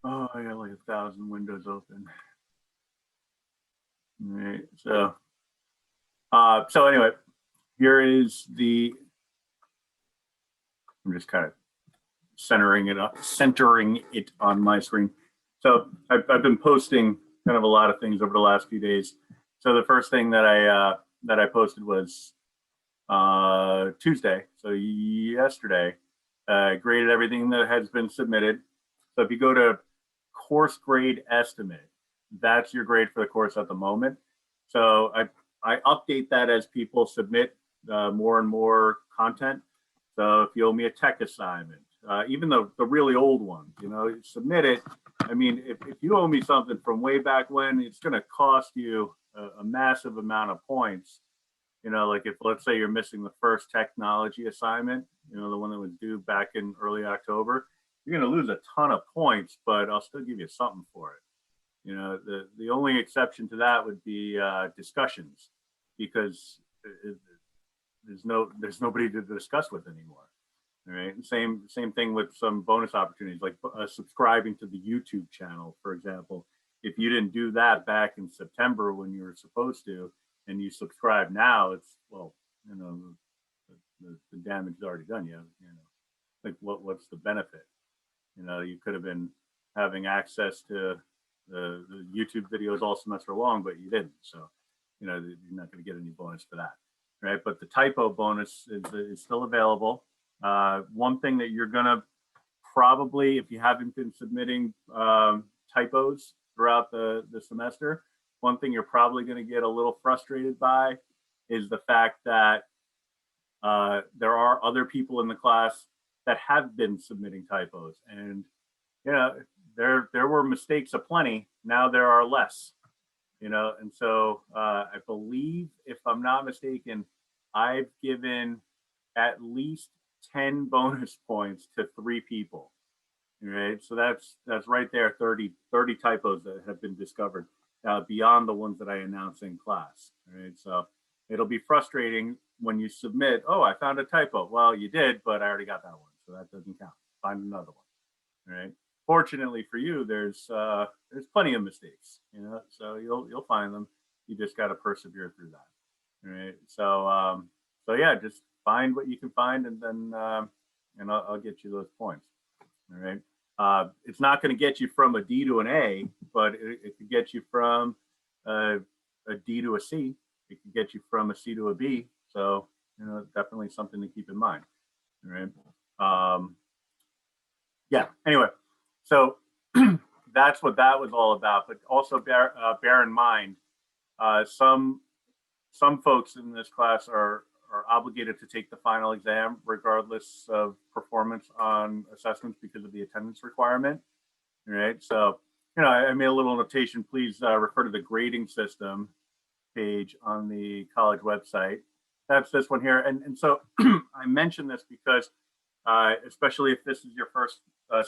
Oh, I got like 1,000 windows open. All right, so anyway, here is the. I'm just kind of centering it on my screen. So I've been posting kind of a lot of things over the last few days. So the first thing that I posted was Tuesday. So yesterday, graded everything that has been submitted. So if you go to course grade estimate, that's your grade for the course at the moment. So I update that as people submit more and more content. So if you owe me a tech assignment, even the really old ones, submit it. I mean, if you owe me something from way back when, it's going to cost you a massive amount of points. Like if, let's say, you're missing the first technology assignment, the one that was due back in early October, you're going to lose a ton of points, but I'll still give you something for it. The only exception to that would be discussions, because there's nobody to discuss with anymore. All right. And same thing with some bonus opportunities, like subscribing to the YouTube channel, for example. If you didn't do that back in September when you were supposed to, and you subscribe now, it's, well, the damage is already done. Like what's the benefit? You could have been having access to the YouTube videos all semester long, but you didn't. So, you're not going to get any bonus for that, right? But the typo bonus is still available. One thing that you're going to probably, if you haven't been submitting typos throughout the semester, one thing you're probably going to get a little frustrated by is the fact that there are other people in the class that have been submitting typos, and there were mistakes aplenty. Now there are less, and so I believe, if I'm not mistaken, I've given at least 10 bonus points to 3 people. Right, so that's right there, 30 typos that have been discovered beyond the ones that I announced in class. Right, so it'll be frustrating when you submit, oh, I found a typo. Well, you did, but I already got that one, so that doesn't count. Find another one. Right. Fortunately for you, there's plenty of mistakes, so you'll find them. You just got to persevere through that. Right. So yeah, just find what you can find, and then and I'll get you those points. All right. It's not going to get you from a D to an A, but it could get you from a D to a C. It could get you from a C to a B. So, definitely something to keep in mind. All right. Yeah. Anyway, so that's what that was all about. But also bear in mind, some folks in this class are obligated to take the final exam regardless of performance on assessments because of the attendance requirement. All right. So, I made a little notation. Please refer to the grading system page on the college website. That's this one here. And so I mention this because especially if this is your first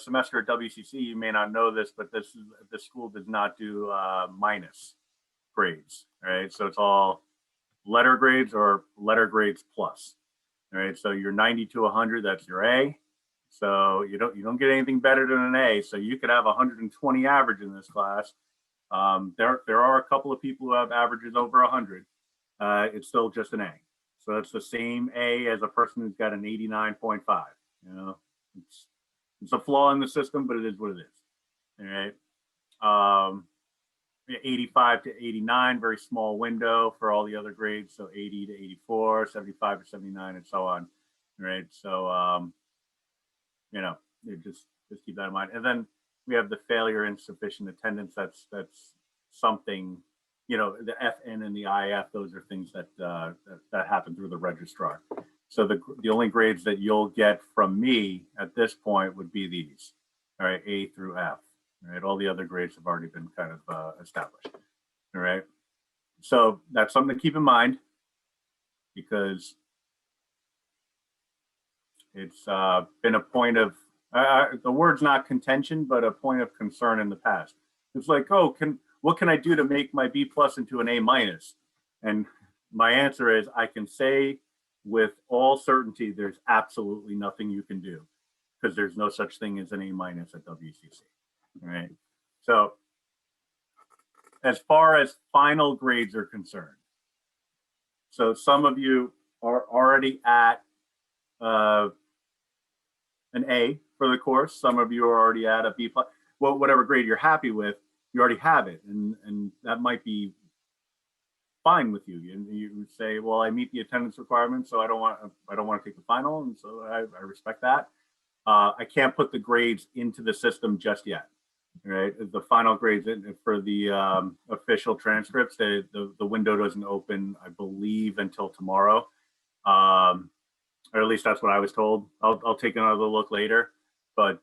semester at WCC, you may not know this, but this school does not do minus grades. Right. So it's all letter grades or letter grades plus. All right, so you're 90 to 100, that's your A. So you don't get anything better than an A. So you could have 120 average in this class. There are a couple of people who have averages over 100. It's still just an A. So it's the same A as a person who's got an 89.5. It's a flaw in the system, but it is what it is. All right. 85 to 89, very small window for all the other grades. So 80 to 84, 75 to 79, and so on. Right. So, just keep that in mind. And then we have the failure insufficient attendance. That's something, the FN and the IF, those are things that happen through the registrar. So the only grades that you'll get from me at this point would be these, all right, A through F. Right, all the other grades have already been kind of established. All right, so that's something to keep in mind because it's been a point of the word's not contention, but a point of concern in the past. It's like, oh, what can I do to make my B plus into an A minus? And my answer is, I can say with all certainty, there's absolutely nothing you can do. because there's no such thing as an A- at WCC, right? So as far as final grades are concerned, so some of you are already at an A for the course. Some of you are already at a B+. Well, whatever grade you're happy with, you already have it, and that might be fine with you. You say, well, I meet the attendance requirements, so I don't want to take the final, and so I respect that. I can't put the grades into the system just yet. Right, the final grades for the official transcripts, the window doesn't open, I believe, until tomorrow, or at least that's what I was told. I'll take another look later, but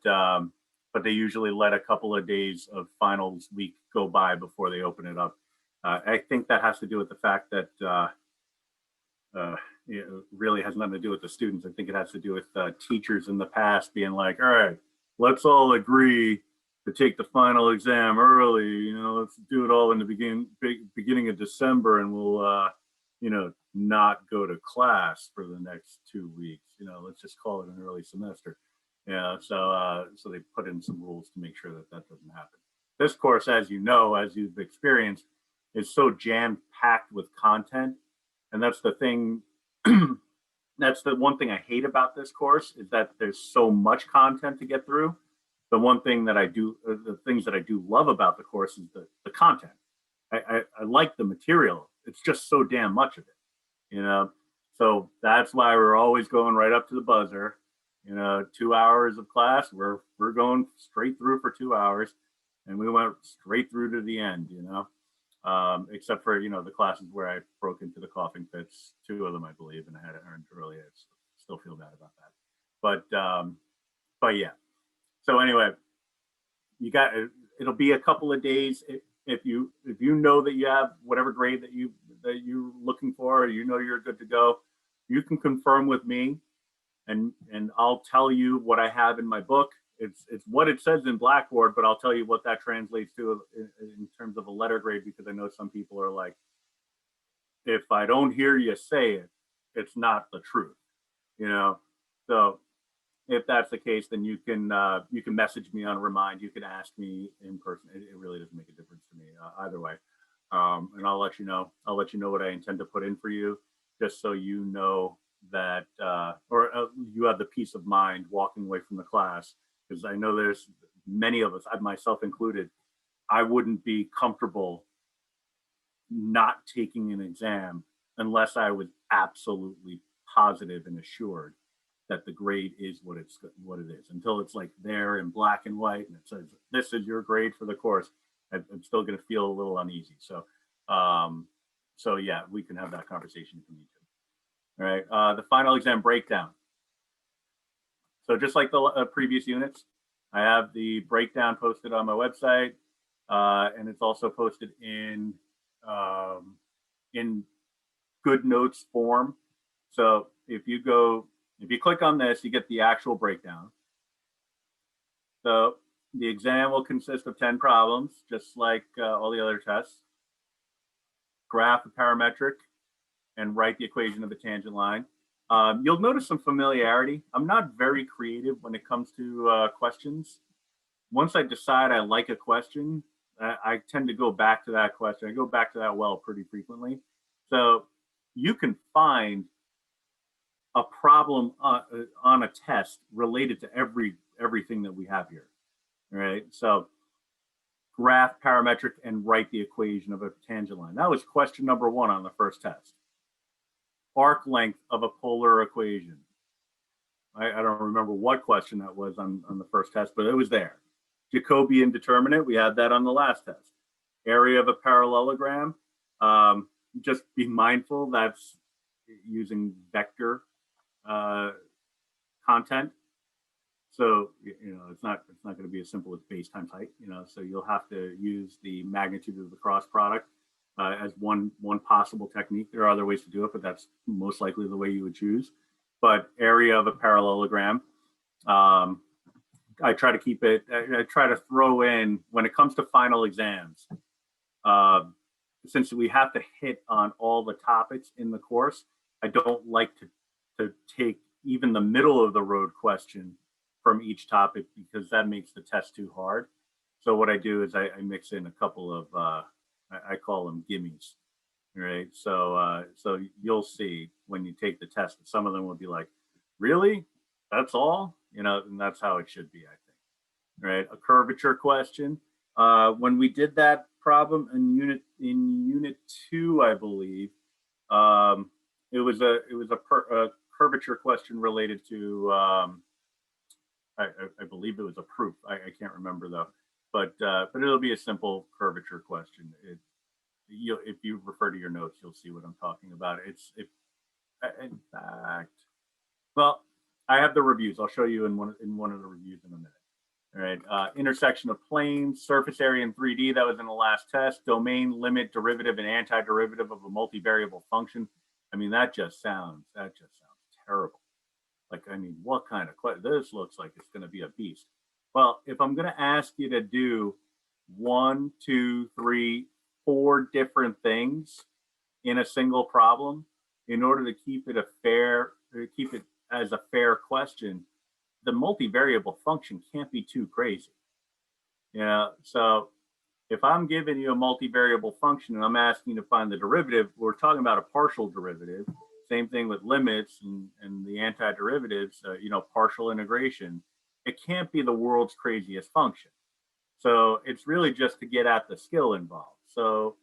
they usually let a couple of days of finals week go by before they open it up. I think that has to do with the fact that it really has nothing to do with the students. I think it has to do with teachers in the past being like, all right, let's all agree to take the final exam early. Let's do it all in the beginning of December, and we'll not go to class for the next 2 weeks. Let's just call it an early semester. So they put in some rules to make sure that doesn't happen. This course, as you know, as you've experienced, is so jam-packed with content. And that's the thing, that's the one thing I hate about this course, is that there's so much content to get through. The one thing that the things that I do love about the course is the content. I like the material. It's just so damn much of it, So that's why we're always going right up to the buzzer. 2 hours of class, we're going straight through for 2 hours, and we went straight through to the end, except for, the classes where I broke into the coughing fits, 2 of them, I believe, and I had it earned early. I still feel bad about that. But yeah. So anyway, it'll be a couple of days. If you know that you have whatever grade that you're looking for, or you're good to go, you can confirm with me, and I'll tell you what I have in my book. It's what it says in Blackboard, but I'll tell you what that translates to in terms of a letter grade, because I know some people are like, if I don't hear you say it, it's not the truth, So if that's the case, then you can message me on Remind. You can ask me in person. It really doesn't make a difference to me either way. And I'll let you know. I'll let you know what I intend to put in for you, just so you know that, or you have the peace of mind walking away from the class. Because I know there's many of us, myself included, I wouldn't be comfortable not taking an exam unless I was absolutely positive and assured that the grade is what it is. Until it's like there in black and white and it says this is your grade for the course, I'm still going to feel a little uneasy. So yeah, we can have that conversation if we need to. All right, the final exam breakdown. So just like the previous units, I have the breakdown posted on my website, and it's also posted in Good Notes form. So if you click on this, you get the actual breakdown. So the exam will consist of 10 problems, just like all the other tests. Graph a parametric and write the equation of a tangent line. You'll notice some familiarity. I'm not very creative when it comes to questions. Once I decide I like a question, I tend to go back to that question. I go back to that well pretty frequently. So you can find a problem on a test related to everything that we have here. All right. So graph parametric and write the equation of a tangent line. That was question number 1 on the first test. Arc length of a polar equation. I don't remember what question that was on the first test, but it was there. Jacobian determinant, we had that on the last test. Area of a parallelogram, just be mindful that's using vector content. So, it's not going to be as simple as base times height, so you'll have to use the magnitude of the cross product as one possible technique. There are other ways to do it, but that's most likely the way you would choose. But area of a parallelogram, I try to keep it, I try to throw in, when it comes to final exams, since we have to hit on all the topics in the course, I don't like to take even the middle of the road question from each topic because that makes the test too hard. So what I do is I mix in a couple of, I call them gimmies, right? So you'll see when you take the test, some of them will be like, really? That's all? You know, and that's how it should be, I think, right? A curvature question. When we did that problem in unit 2, I believe, it was a curvature question related to, I believe it was a proof. I can't remember though, but it'll be a simple curvature question. If you refer to your notes, you'll see what I'm talking about. In fact, well, I have the reviews. I'll show you in one of the reviews in a minute. All right, intersection of planes, surface area in 3D. That was in the last test. Domain, limit, derivative, and antiderivative of a multivariable function. I mean, that just sounds terrible. Like, I mean, what kind of question? This looks like it's going to be a beast. Well, if I'm going to ask you to do 1, 2, 3, 4 different things in a single problem, in order to keep it as a fair question, the multivariable function can't be too crazy. You know, so if I'm giving you a multivariable function and I'm asking you to find the derivative, we're talking about a partial derivative. Same thing with limits and the antiderivatives, you know, partial integration. It can't be the world's craziest function. So it's really just to get at the skill involved. So,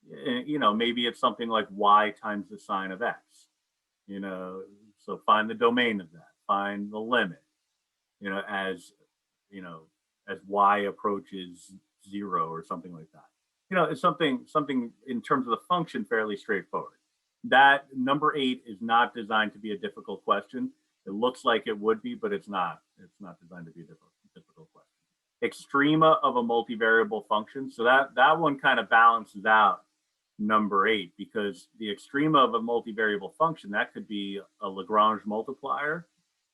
you know, maybe it's something like y times the sine of x, you know, so find the domain of that, find the limit, you know, as y approaches 0 or something like that. You know, it's something in terms of the function fairly straightforward. That number 8 is not designed to be a difficult question. It looks like it would be, but it's not. It's not designed to be a difficult question. Extrema of a multivariable function. So that one kind of balances out number 8, because the extrema of a multivariable function, that could be a Lagrange multiplier.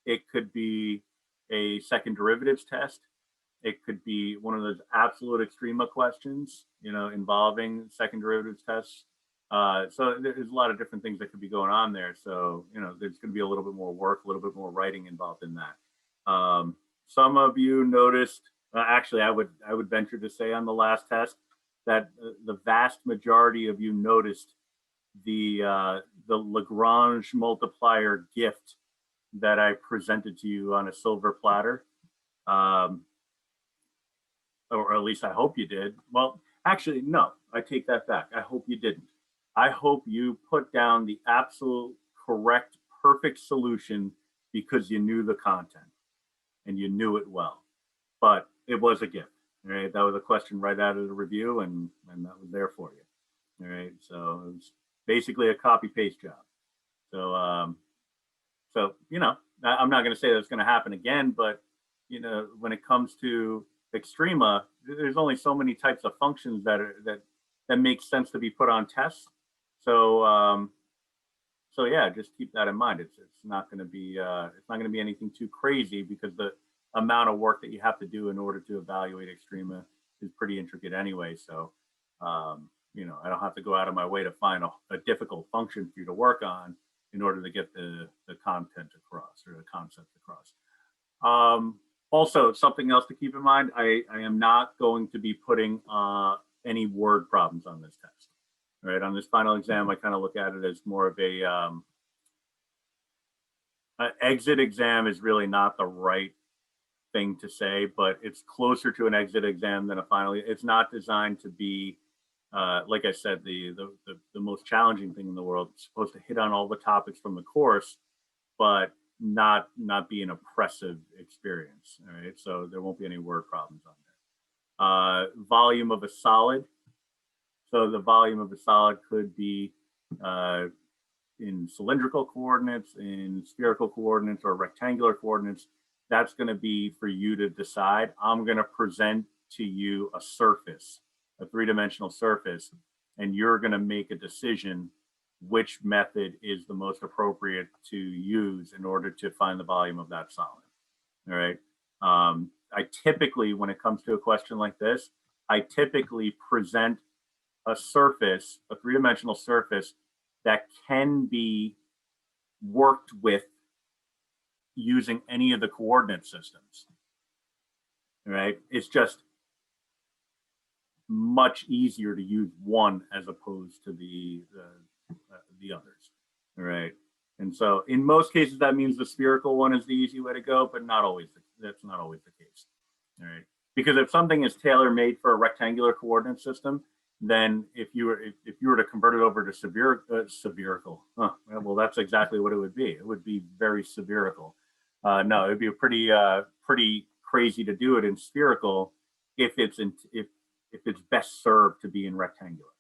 It could be a second derivatives test. It could be one of those absolute extrema questions, you know, involving second derivatives tests. So there's a lot of different things that could be going on there. So, you know, there's going to be a little bit more work, a little bit more writing involved in that. Some of you noticed, actually, I would venture to say on the last test that the vast majority of you noticed the Lagrange multiplier gift that I presented to you on a silver platter. Or at least I hope you did. Well, actually, no, I take that back. I hope you didn't. I hope you put down the absolute correct, perfect solution because you knew the content and you knew it well. But it was a gift. Right? That was a question right out of the review, and that was there for you. All right. So it was basically a copy paste job. So you know, I'm not going to say that's going to happen again, but you know, when it comes to extrema, there's only so many types of functions that make sense to be put on tests. So so yeah, just keep that in mind. It's not going to be anything too crazy, because the amount of work that you have to do in order to evaluate extrema is pretty intricate anyway. So you know, I don't have to go out of my way to find a difficult function for you to work on in order to get the content across, or the concept across. Also, something else to keep in mind, I am not going to be putting any word problems on this test. Right, on this final exam, I kind of look at it as more of an exit exam is really not the right thing to say, but it's closer to an exit exam than a final. It's not designed to be, like I said, the most challenging thing in the world. It's supposed to hit on all the topics from the course, but not be an oppressive experience. All right, so there won't be any word problems on there. Volume of a solid. So the volume of a solid could be in cylindrical coordinates, in spherical coordinates, or rectangular coordinates. That's going to be for you to decide. I'm going to present to you a surface, a three-dimensional surface, and you're going to make a decision which method is the most appropriate to use in order to find the volume of that solid. All right. I typically, when it comes to a question like this, I typically present a surface, a three-dimensional surface that can be worked with using any of the coordinate systems, right? It's just much easier to use one as opposed to the others, right? And so in most cases, that means the spherical one is the easy way to go, but not always. That's not always the case, all right? Because if something is tailor-made for a rectangular coordinate system, then if you were to convert it over to spherical, well, that's exactly what it would be. It would be very spherical. No, it'd be a pretty crazy to do it in spherical if it's best served to be in rectangular.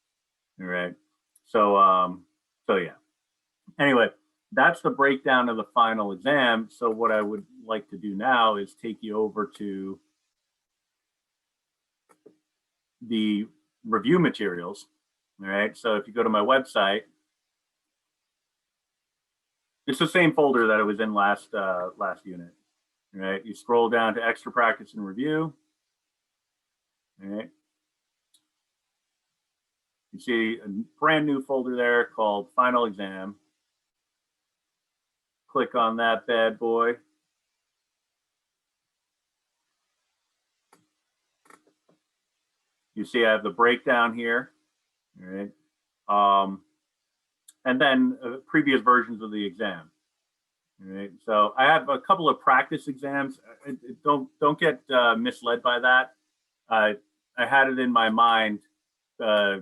All right. So yeah. Anyway, that's the breakdown of the final exam. So what I would like to do now is take you over to the review materials. All right. So if you go to my website, it's the same folder that it was in last unit. All right. You scroll down to extra practice and review. All right. You see a brand new folder there called Final Exam. Click on that bad boy. You see I have the breakdown here, all right? And then previous versions of the exam. All right? So I have a couple of practice exams. Don't get misled by that. I had it in my mind a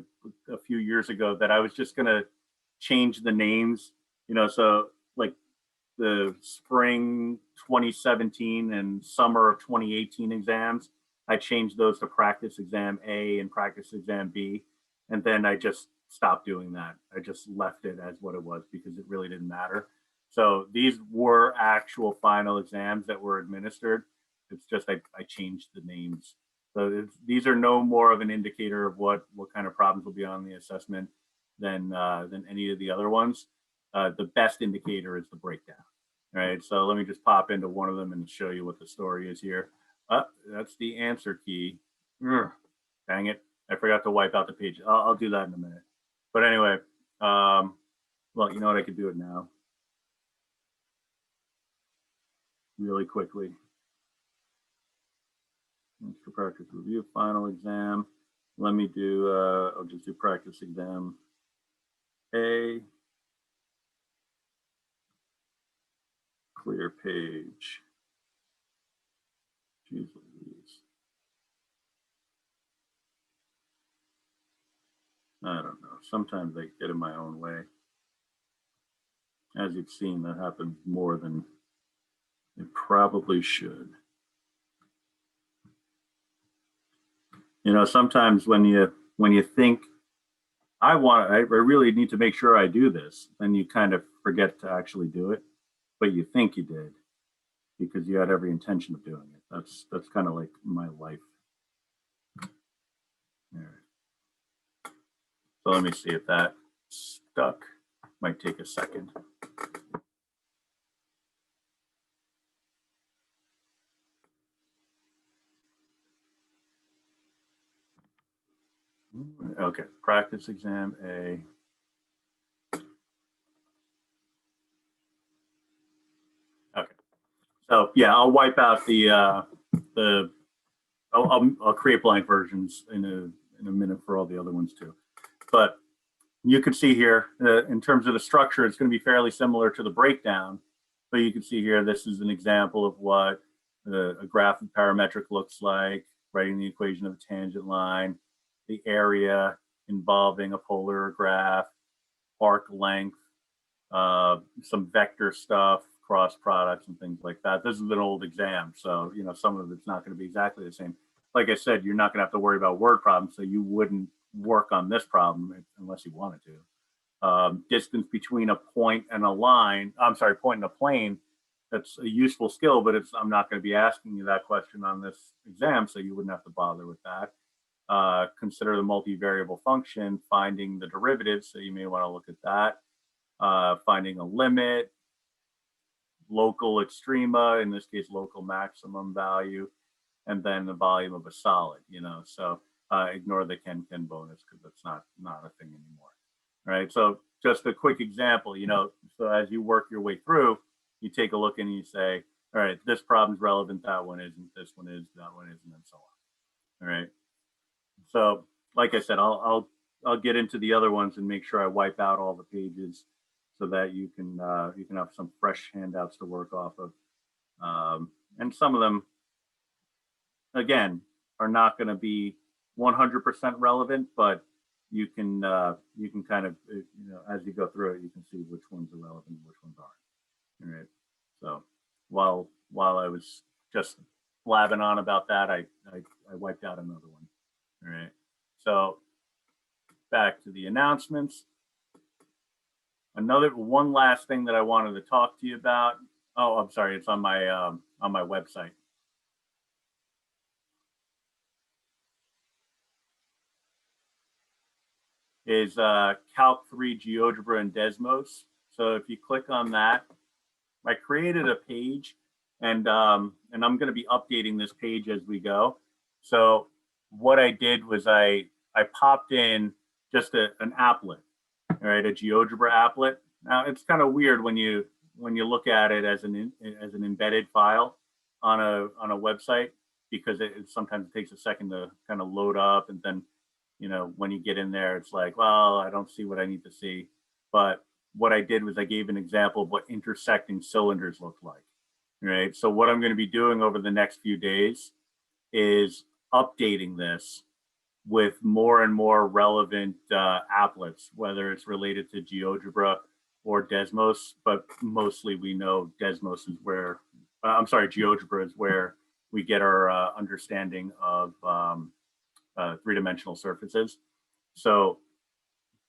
few years ago that I was just going to change the names, so like the spring 2017 and summer of 2018 exams, I changed those to practice exam A and practice exam B. And then I just stopped doing that. I just left it as what it was because it really didn't matter. So these were actual final exams that were administered. It's just I changed the names. So these are no more of an indicator of what kind of problems will be on the assessment than any of the other ones. The best indicator is the breakdown. All right, so let me just pop into one of them and show you what the story is here. That's the answer key. Dang it, I forgot to wipe out the page. I'll do that in a minute. But anyway, well, you know what, I could do it now. Really quickly. Extra practice review, final exam. Let me do, I'll just do practice exam A. Clear page. Jeez Louise. I don't know. Sometimes I get in my own way. As you've seen, that happens more than it probably should. Sometimes when you think I really need to make sure I do this, then you kind of forget to actually do it, but you think you did because you had every intention of doing it. That's kind of like my life. All right. So let me see if that stuck. Might take a second. Okay, practice exam A. Okay, so yeah, I'll wipe out I'll create blank versions in a minute for all the other ones too. But you can see here, in terms of the structure, it's going to be fairly similar to the breakdown. But you can see here, this is an example of what a graph of parametric looks like, writing the equation of a tangent line, the area involving a polar graph, arc length, some vector stuff, cross products and things like that. This is an old exam, so some of it's not going to be exactly the same. Like I said, you're not going to have to worry about word problems, so you wouldn't work on this problem unless you wanted to. Distance between a point and a line, point and a plane, that's a useful skill, but I'm not going to be asking you that question on this exam, so you wouldn't have to bother with that. Consider the multivariable function, finding the derivative, so you may want to look at that. Finding a limit, local extrema, in this case, local maximum value, and then the volume of a solid, so ignore the can bonus because that's not a thing anymore. Right. So just a quick example, so as you work your way through, you take a look and you say, all right, this problem's relevant, that one isn't, this one is, that one isn't, and so on. All right. So like I said, I'll get into the other ones and make sure I wipe out all the pages so that you can have some fresh handouts to work off of. And some of them, again, are not going to be 100% relevant, but you can kind of, as you go through it, you can see which ones are relevant and which ones aren't. All right. So while I was just blabbing on about that, I wiped out another one. All right. So back to the announcements. One last thing that I wanted to talk to you about. Oh, I'm sorry. It's on my website. Is Calc 3 Geogebra and Desmos. So if you click on that, I created a page, and I'm going to be updating this page as we go. So what I did was I popped in just an applet, all right, a GeoGebra applet. Now it's kind of weird when you look at it as an embedded file on a website, because it sometimes takes a second to kind of load up, and then when you get in there, it's like, well, I don't see what I need to see. But what I did was I gave an example of what intersecting cylinders look like, right? So what I'm going to be doing over the next few days is updating this with more and more relevant applets, whether it's related to GeoGebra or Desmos, but mostly we know Desmos is where, GeoGebra is where we get our understanding of three-dimensional surfaces. So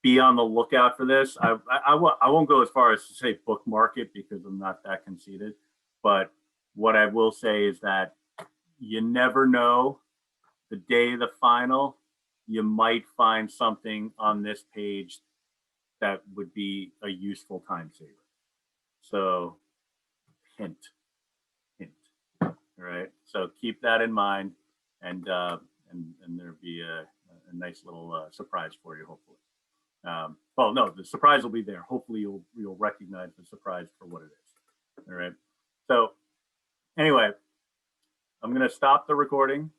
be on the lookout for this. I won't go as far as to say bookmark it, because I'm not that conceited. But what I will say is that you never know, the day of the final, you might find something on this page that would be a useful time saver. So hint. All right. So keep that in mind, and there'll be a nice little surprise for you, hopefully. Well, no, the surprise will be there. Hopefully you'll recognize the surprise for what it is. All right. So anyway, I'm going to stop the recording.